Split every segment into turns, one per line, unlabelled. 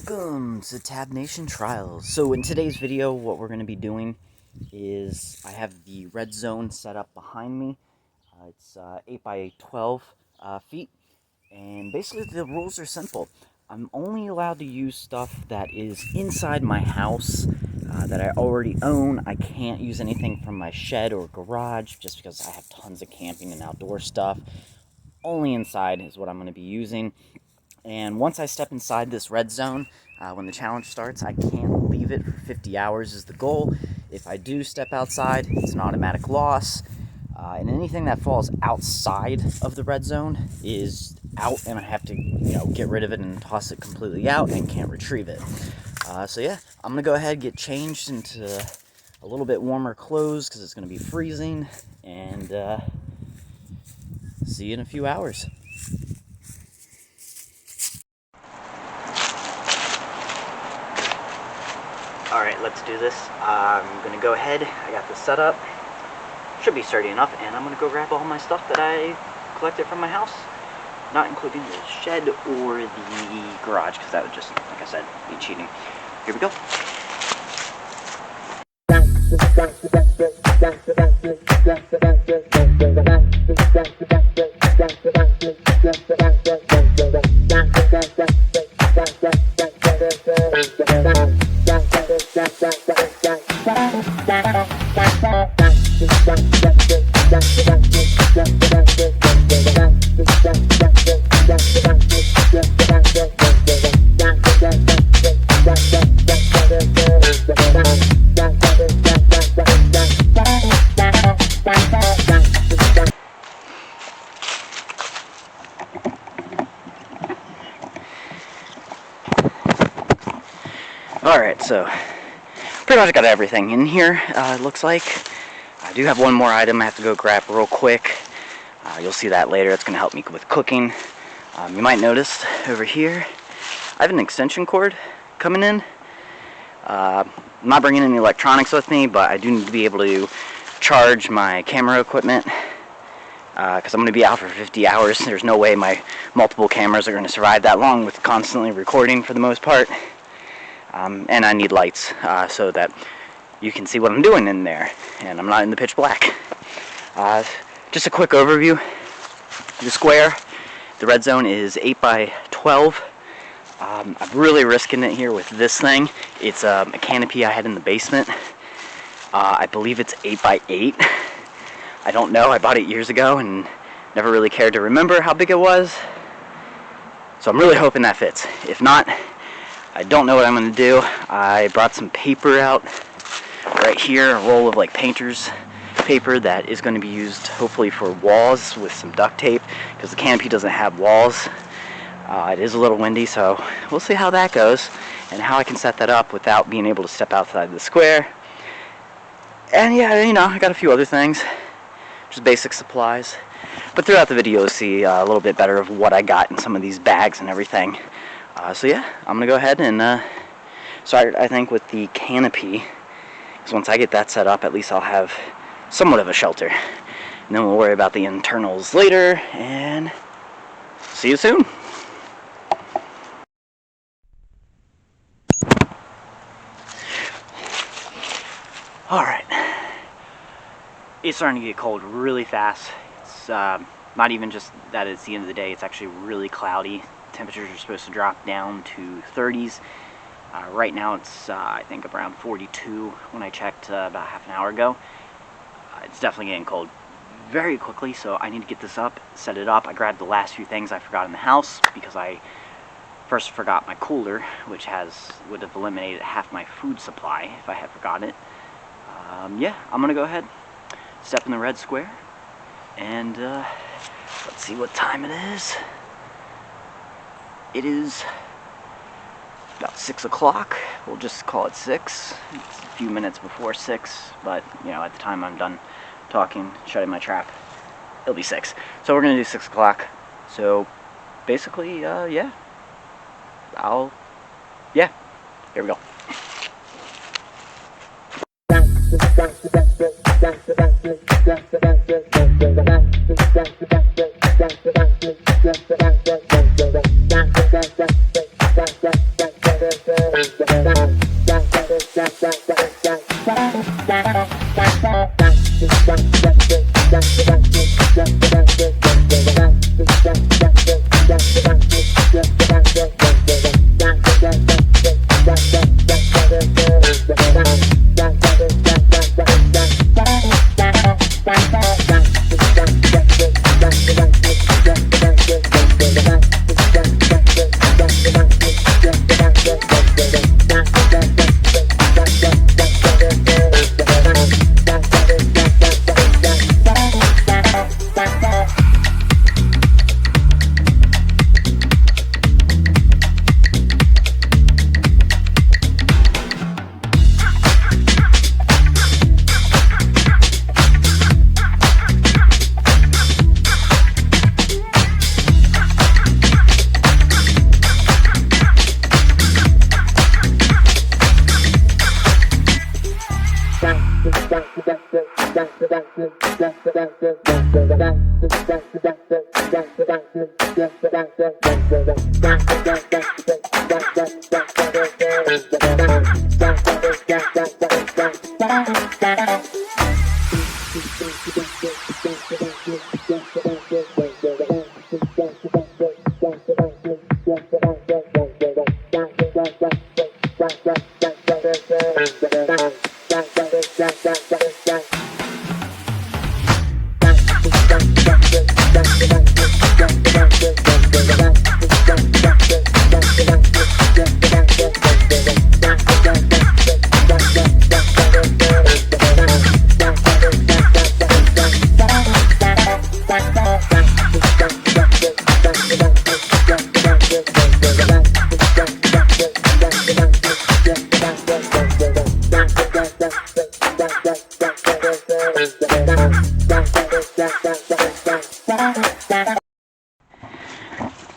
Welcome to Tab Nation Trials. So in today's video, what we're going to be doing is I have the red zone set up behind me. It's 8 by 12 feet, and basically the rules are simple. I'm only allowed to use stuff that is inside my house that I already own. I can't use anything from my shed or garage just because I have tons of camping and outdoor stuff. Only inside is what I'm going to be using. And once I step inside this red zone, when the challenge starts, I can't leave it for 50 hours is the goal. If I do step outside, it's an automatic loss. And anything that falls outside of the red zone is out, and I have to, get rid of it and toss it completely out and can't retrieve it. So yeah, I'm gonna go ahead and get changed into a little bit warmer clothes because it's gonna be freezing, and see you in a few hours. Alright, let's do this. I'm going to go ahead. I got this set up. Should be sturdy enough, and I'm going to go grab all my stuff that I collected from my house, not including the shed or the garage, because that would just, like I said, be cheating. Here we go. Alright, so pretty much got everything in here, it looks like. I do have one more item I have to go grab real quick. You'll see that later. It's going to help me with cooking. You might notice over here, I have an extension cord coming in. I'm not bringing any electronics with me, but I do need to be able to charge my camera equipment because I'm going to be out for 50 hours. There's no way my multiple cameras are going to survive that long with constantly recording for the most part. And I need lights so that you can see what I'm doing in there, and I'm not in the pitch black. Just a quick overview. The square, the red zone is 8 by 12. I'm really risking it here with this thing. It's a canopy I had in the basement. I believe it's 8 by 8. I don't know. I bought it years ago and never really cared to remember how big it was. So I'm really hoping that fits. If not, I don't know what I'm going to do. I brought some paper out right here, a roll of painter's paper that is going to be used hopefully for walls with some duct tape because the canopy doesn't have walls. It is a little windy, so we'll see how that goes and how I can set that up without being able to step outside the square. And yeah, I got a few other things, just basic supplies. But throughout the video you'll see a little bit better of what I got in some of these bags and everything. So yeah, I'm going to go ahead and start, I think, with the canopy. Because once I get that set up, at least I'll have somewhat of a shelter. And then we'll worry about the internals later, and see you soon. Alright. It's starting to get cold really fast. It's not even just that it's the end of the day, it's actually really cloudy. Temperatures are supposed to drop down to 30s. Right now it's I think around 42 when I checked about half an hour ago. It's definitely getting cold very quickly, so I need to get this up, set it up. I grabbed the last few things I forgot in the house because I first forgot my cooler, which would have eliminated half my food supply if I had forgotten it. Yeah, I'm gonna go ahead, step in the red square, and let's see what time it is. It is about 6 o'clock. We'll just call it 6. It's a few minutes before 6, but at the time I'm done talking, shutting my trap, it'll be 6. So we're gonna do 6 o'clock. So basically, yeah. Here we go.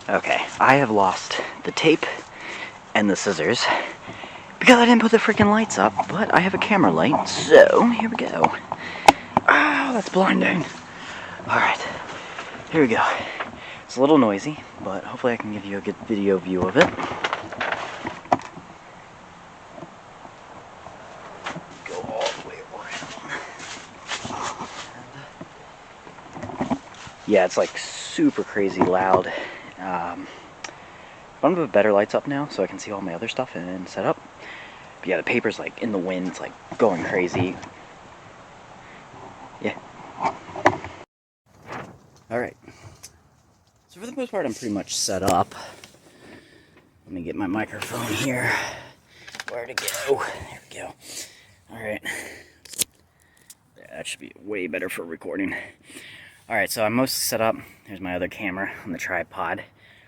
Okay, I have lost the tape and the scissors because I didn't put the freaking lights up, but I have a camera light, so here we go. Oh, that's blinding. Alright, here we go. It's a little noisy, but hopefully I can give you a good video view of it. Go all the way around. Yeah, it's like super crazy loud. I'm gonna put better lights up now so I can see all my other stuff and set up. But yeah, the paper's like in the wind, it's like going crazy. Yeah. Alright. So for the most part, I'm pretty much set up. Let me get my microphone here. Where to go? There we go. Alright. Yeah, that should be way better for recording. Alright, so I'm mostly set up. There's my other camera on the tripod.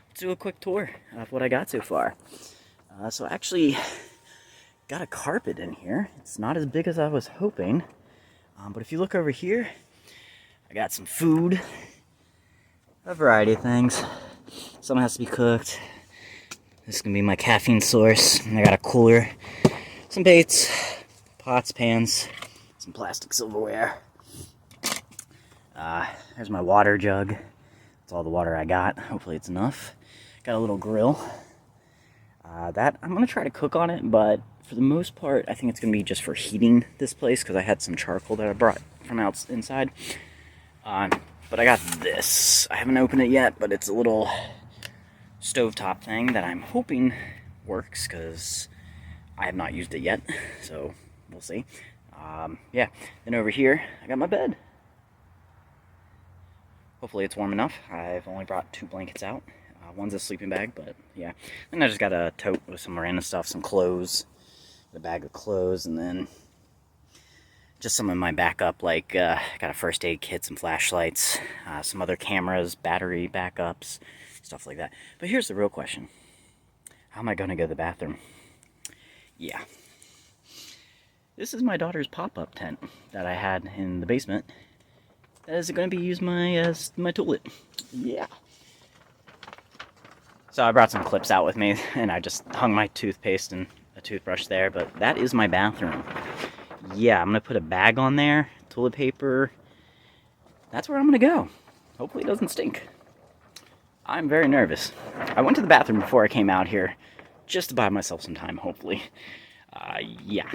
Let's do a quick tour of what I got so far. So I actually got a carpet in here. It's not as big as I was hoping. But if you look over here, I got some food. A variety of things. Some has to be cooked. This is going to be my caffeine source. And I got a cooler. Some baits, pots, pans, some plastic silverware. There's my water jug. That's all the water I got. Hopefully it's enough. Got a little grill. That I'm going to try to cook on it, but for the most part, I think it's going to be just for heating this place because I had some charcoal that I brought from inside. But I got this. I haven't opened it yet, but it's a little stovetop thing that I'm hoping works because I have not used it yet. So we'll see. Yeah. Then over here, I got my bed. Hopefully it's warm enough. I've only brought 2 blankets out. One's a sleeping bag, but yeah. And I just got a tote with some random stuff, some clothes, a bag of clothes, and then just some of my backup, like got a first aid kit, some flashlights, some other cameras, battery backups, stuff like that. But here's the real question. How am I going to go to the bathroom? Yeah. This is my daughter's pop-up tent that I had in the basement. Is it going to be used my toilet? Yeah. So I brought some clips out with me, and I just hung my toothpaste and a toothbrush there, but that is my bathroom. Yeah, I'm going to put a bag on there, toilet paper. That's where I'm going to go. Hopefully it doesn't stink. I'm very nervous. I went to the bathroom before I came out here, just to buy myself some time, hopefully. Yeah.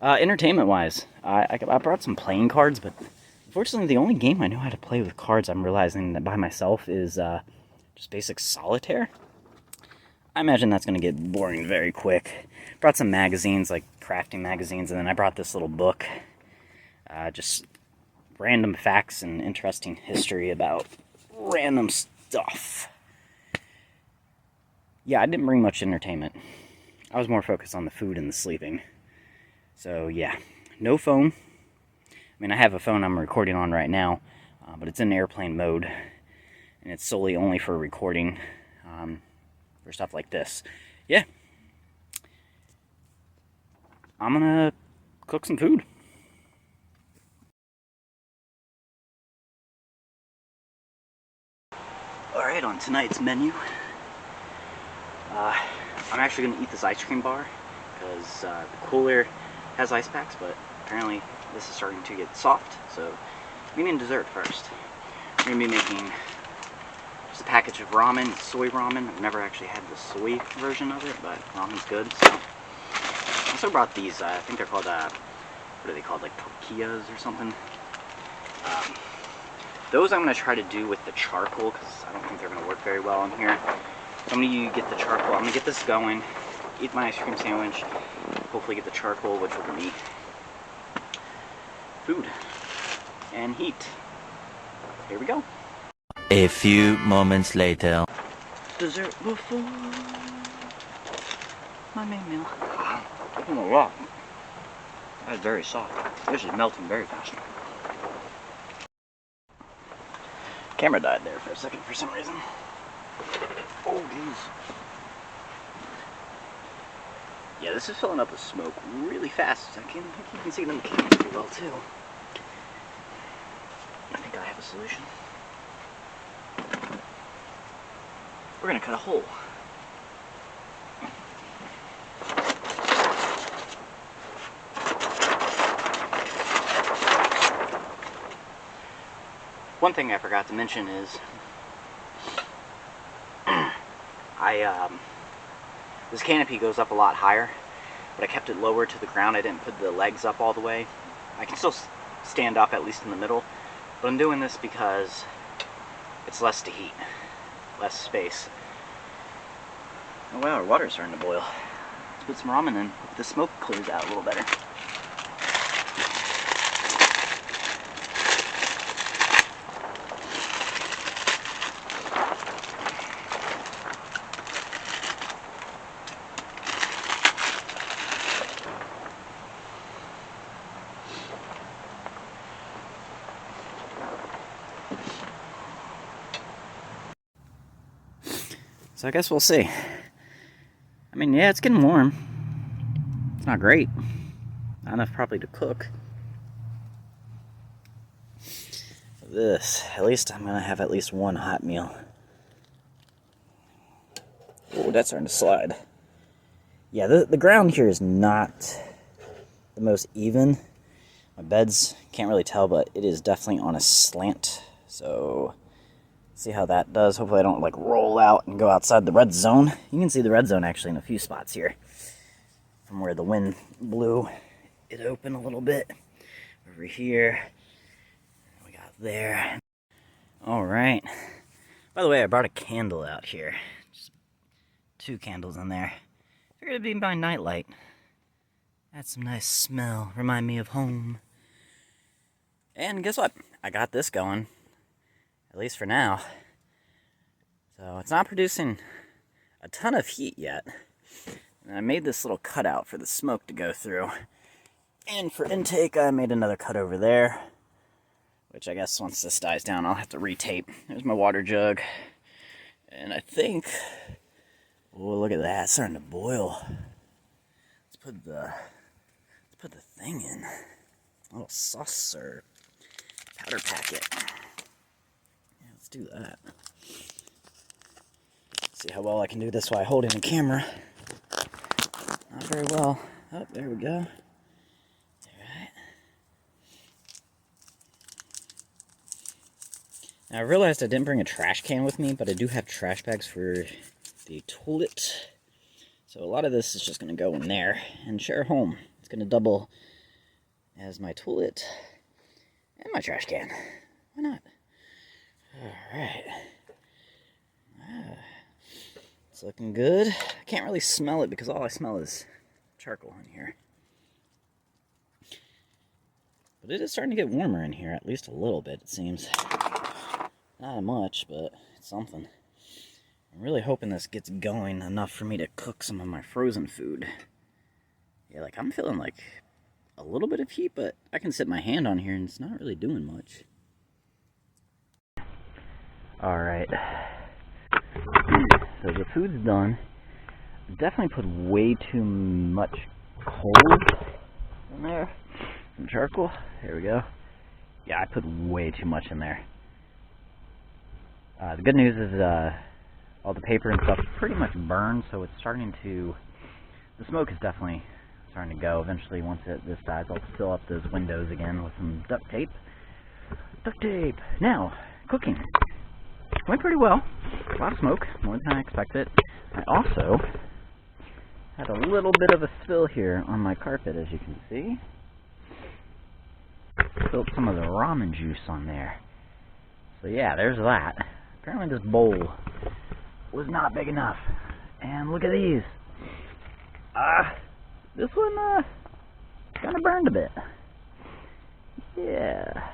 Entertainment-wise, I brought some playing cards, but unfortunately the only game I know how to play with cards, I'm realizing that by myself, is just basic solitaire. I imagine that's going to get boring very quick. Brought some magazines, like crafting magazines, and then I brought this little book. Just random facts and interesting history about random stuff. Yeah, I didn't bring much entertainment. I was more focused on the food and the sleeping. So yeah, no phone. I mean, I have a phone I'm recording on right now, but it's in airplane mode, and it's solely only for recording, for stuff like this. Yeah. I'm gonna cook some food. Alright, on tonight's menu, I'm actually going to eat this ice cream bar, because the cooler has ice packs, but apparently this is starting to get soft, so I'm eating dessert first. I'm going to be making just a package of ramen, soy ramen. I've never actually had the soy version of it, but ramen's good, so. I also brought these, I think they're called, what are they called, like tortillas or something? Those I'm going to try to do with the charcoal, because I don't think they're going to work very well in here. So I'm going to get the charcoal. I'm going to get this going, eat my ice cream sandwich, hopefully get the charcoal, which will be food and heat. Here we go.
A few moments later.
Dessert before my main meal. Open a lot. That's very soft. This is melting very fast. Camera died there for a second for some reason. Oh, geez. Yeah, this is filling up with smoke really fast. I think you can see it in the camera pretty well, too. I think I have a solution. We're gonna cut a hole. One thing I forgot to mention is this canopy goes up a lot higher, but I kept it lower to the ground. I didn't put the legs up all the way. I can still stand up, at least in the middle, but I'm doing this because it's less to heat, less space. Oh wow, our water's starting to boil. Let's put some ramen in. Hope the smoke clears out a little better. So I guess we'll see. I mean, yeah, it's getting warm. It's not great. Not enough probably to cook. This, at least I'm gonna have at least one hot meal. Oh, that's starting to slide. Yeah, the ground here is not the most even. My bed's, can't really tell, but it is definitely on a slant. So, see how that does. Hopefully I don't like roll out and go outside the red zone. You can see the red zone actually in a few spots here. From where the wind blew it open a little bit. Over here. We got there. Alright. By the way, I brought a candle out here. Just 2 candles in there. Figured it'd be my nightlight. Had some nice smell. Remind me of home. And guess what? I got this going. At least for now. So it's not producing a ton of heat yet. And I made this little cutout for the smoke to go through. And for intake, I made another cut over there. Which I guess once this dies down, I'll have to retape. There's my water jug. And I think... oh, look at that. It's starting to boil. Let's put the thing in. A little saucer powder packet. Yeah, let's do that. See how well I can do this while holding the camera. Not very well. Oh, there we go. Alright. Now I realized I didn't bring a trash can with me, but I do have trash bags for the toilet. So a lot of this is just going to go in there and share home. It's going to double as my toilet and my trash can. Why not? Alright. It's looking good. I can't really smell it because all I smell is charcoal in here. But it is starting to get warmer in here, at least a little bit, it seems. Not much, but it's something. I'm really hoping this gets going enough for me to cook some of my frozen food. Yeah, like I'm feeling like a little bit of heat, but I can sit my hand on here and it's not really doing much. Alright. So the food's done. Definitely put way too much coal in there. Some charcoal. There we go. Yeah, I put way too much in there. The good news is all the paper and stuff pretty much burned, so it's starting to... The smoke is definitely starting to go. Eventually, once this dies, I'll fill up those windows again with some duct tape. Duct tape! Now, cooking. Went pretty well. A lot of smoke, more than I expected. I also had a little bit of a spill here on my carpet, as you can see. Spilled some of the ramen juice on there. So yeah, there's that. Apparently this bowl was not big enough. And look at these. This one kind of burned a bit. Yeah.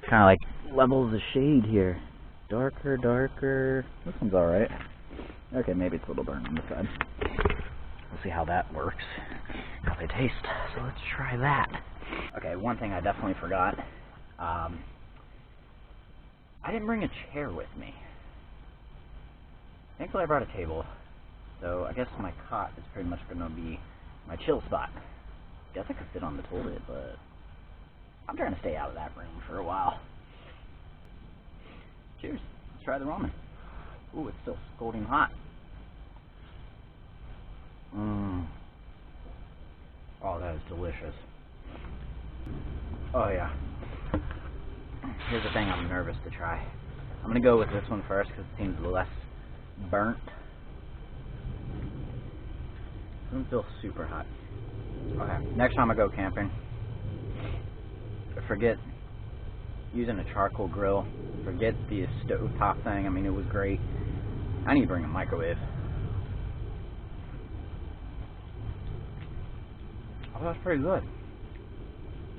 Kind of like levels of shade here. Darker, darker. This one's alright. Okay, maybe it's a little burnt on the side. We'll see how that works. How they taste. So let's try that. Okay, one thing I definitely forgot. I didn't bring a chair with me. Thankfully I brought a table. So I guess my cot is pretty much going to be my chill spot. Guess I could sit on the toilet, but I'm trying to stay out of that room for a while. Cheers. Let's try the ramen. Ooh, it's still scalding hot. Oh, that is delicious. Oh, yeah. Here's the thing I'm nervous to try. I'm going to go with this one first because it seems less burnt. Doesn't feel super hot. Okay, next time I go camping, forget using a charcoal grill. Forget the stovetop thing. I mean, it was great. I need to bring a microwave. Oh, that's pretty good.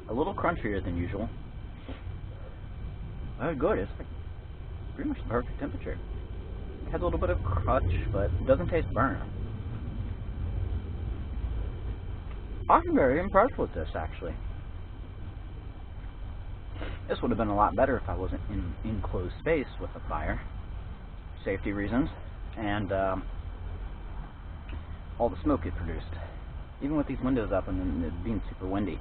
A little crunchier than usual. That's good. It's like pretty much the perfect temperature. It has a little bit of crunch, but it doesn't taste burnt. I'm very impressed with this, actually. This would have been a lot better if I wasn't in enclosed space with a fire. Safety reasons, and all the smoke it produced. Even with these windows up and it being super windy.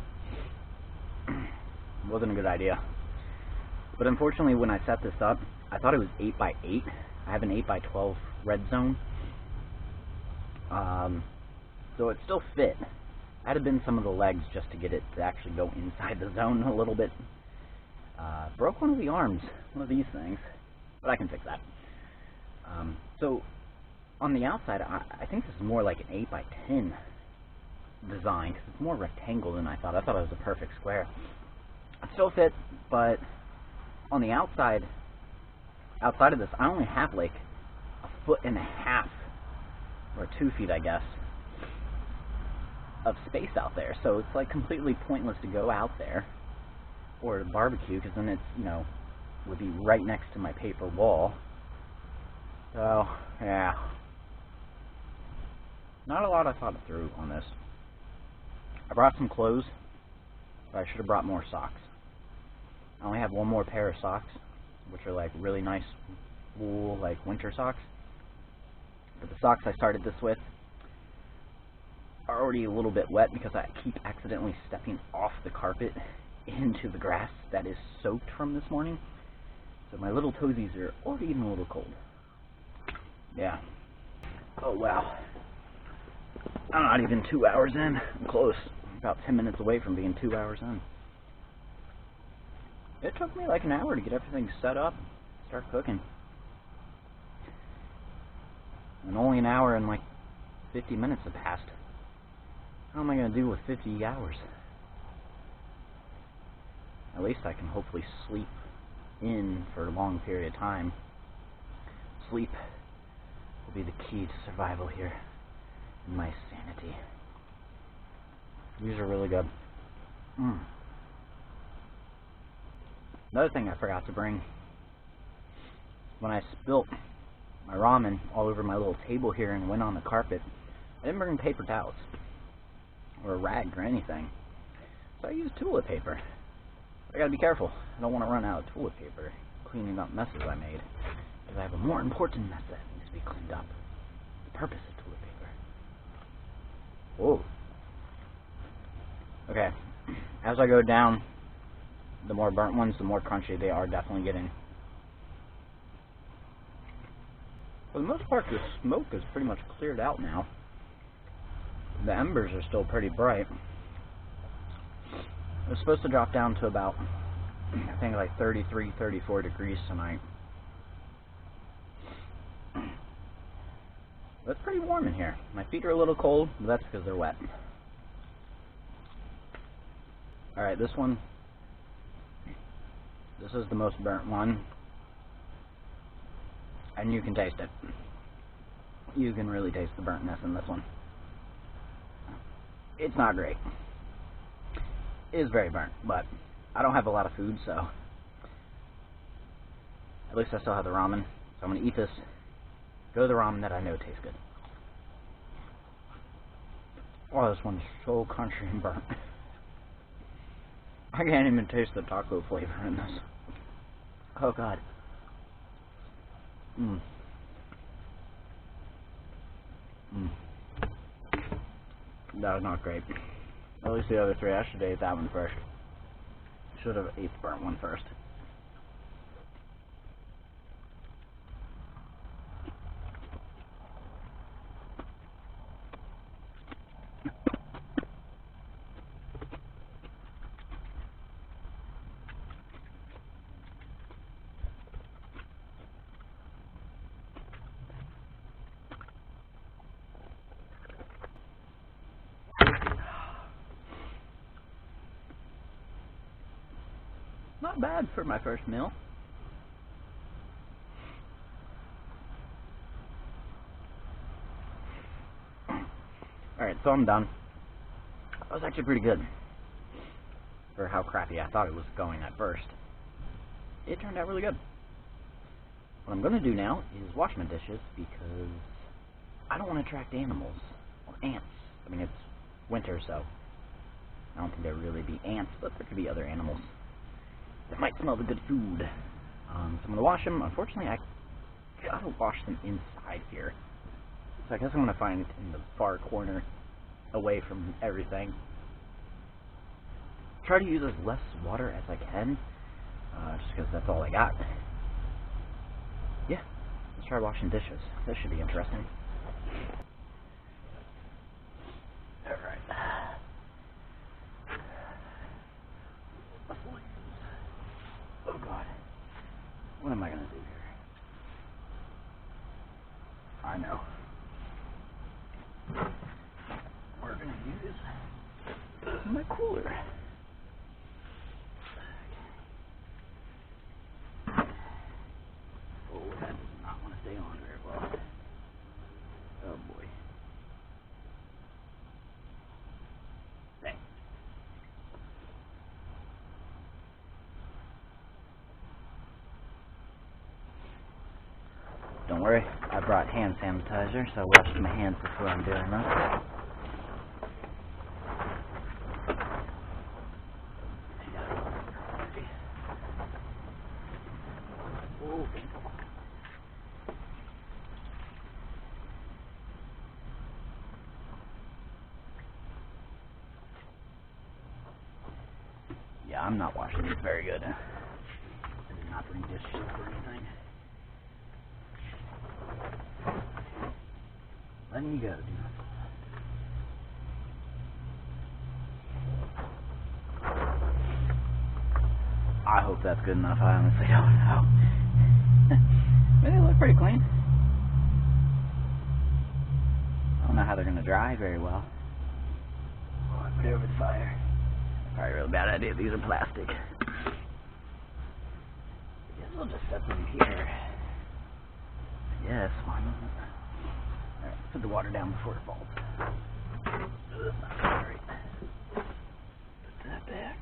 It wasn't a good idea. But unfortunately, when I set this up, I thought it was 8x8. I have an 8x12 red zone. So it still fit. I'd have been some of the legs just to get it to actually go inside the zone a little bit. Broke one of the arms, one of these things, but I can fix that. So on the outside, I think this is more like an 8x10 design because it's more rectangle than I thought. I thought it was a perfect square. It still fits, but on the outside of this, I only have like 1.5 feet or 2 feet, I guess, of space out there. So it's like completely pointless to go out there or to barbecue because then it's, you know, would be right next to my paper wall. So yeah, not a lot I thought through on this. I brought some clothes, but I should have brought more socks. I only have one more pair of socks, which are like really nice wool, like winter socks. But the socks I started this with are already a little bit wet because I keep accidentally stepping off the carpet into the grass that is soaked from this morning. So my little toesies are already getting a little cold. Yeah. Oh wow. I'm not even 2 hours in. I'm close. I'm about 10 minutes away from being 2 hours in. It took me like an hour to get everything set up, start cooking. And only an hour and like 50 minutes have passed. How am I going to do with 50 hours? At least I can hopefully sleep in for a long period of time. Sleep will be the key to survival here. And my sanity. These are really good. Another thing I forgot to bring. When I spilt my ramen all over my little table here and went on the carpet, I didn't bring paper towels. Or a rag or anything. So I used toilet paper. I gotta be careful. I don't want to run out of toilet paper cleaning up messes I made. Because I have a more important mess that needs to be cleaned up. The purpose of toilet paper. Whoa. Okay. As I go down, the more burnt ones, the more crunchy they are definitely getting. For the most part, the smoke is pretty much cleared out now. The embers are still pretty bright. It's supposed to drop down to about, I think, like 33, 34 degrees tonight. But it's pretty warm in here. My feet are a little cold, but that's because they're wet. Alright, this one. This is the most burnt one. And you can taste it. You can really taste the burntness in this one. It's not great. It is very burnt, but I don't have a lot of food, so at least I still have the ramen. So I'm going to eat this, go to the ramen that I know tastes good. Oh, this one's so crunchy and burnt. I can't even taste the taco flavor in this. Oh god. That was not great. At least the other three, I should have ate that one first. Should have ate the burnt one first. Not bad for my first meal. Alright, so I'm done. That was actually pretty good. For how crappy I thought it was going at first. It turned out really good. What I'm going to do now is wash my dishes because I don't want to attract animals. Or ants. I mean, it's winter, so I don't think there would really be ants, but there could be other animals that might smell the good food. So I'm going to wash them. Unfortunately, I gotta wash them inside here. So I guess I'm going to find it in the far corner, away from everything. Try to use as less water as I can, just because that's all I got. Yeah, let's try washing dishes. This should be interesting. Alright. Oh god. What am I going to do here? I know. We're going to use my cooler. Oh, that does not want to stay on very well. Oh boy. Dang. Don't worry, I brought hand sanitizer, so I washed my hands before I'm doing this. Yeah, I'm not washing these very good. I did not bring dish soap or anything. Letting you go, dude. I hope that's good enough. I honestly don't know. They look pretty clean. I don't know how they're going to dry very well. Put it over the fire. Probably a real bad idea. These are plastic. Guess we'll just set them here. Yes, why not? Alright, put the water down before it falls. Alright. Put that back.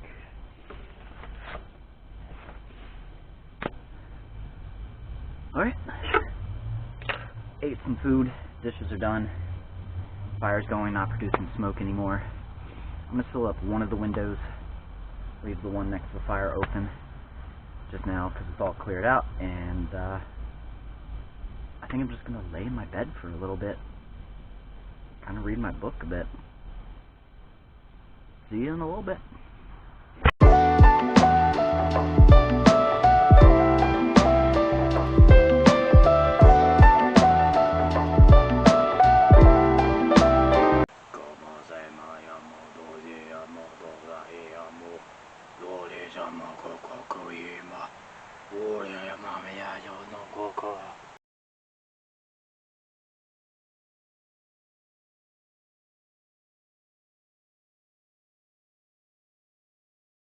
Alright. Ate some food. Dishes are done. Fire's going, not producing smoke anymore. I'm going to fill up one of the windows. Leave the one next to the fire open just now because it's all cleared out. And I think I'm just going to lay in my bed for a little bit. Kind of read my book a bit. See you in a little bit.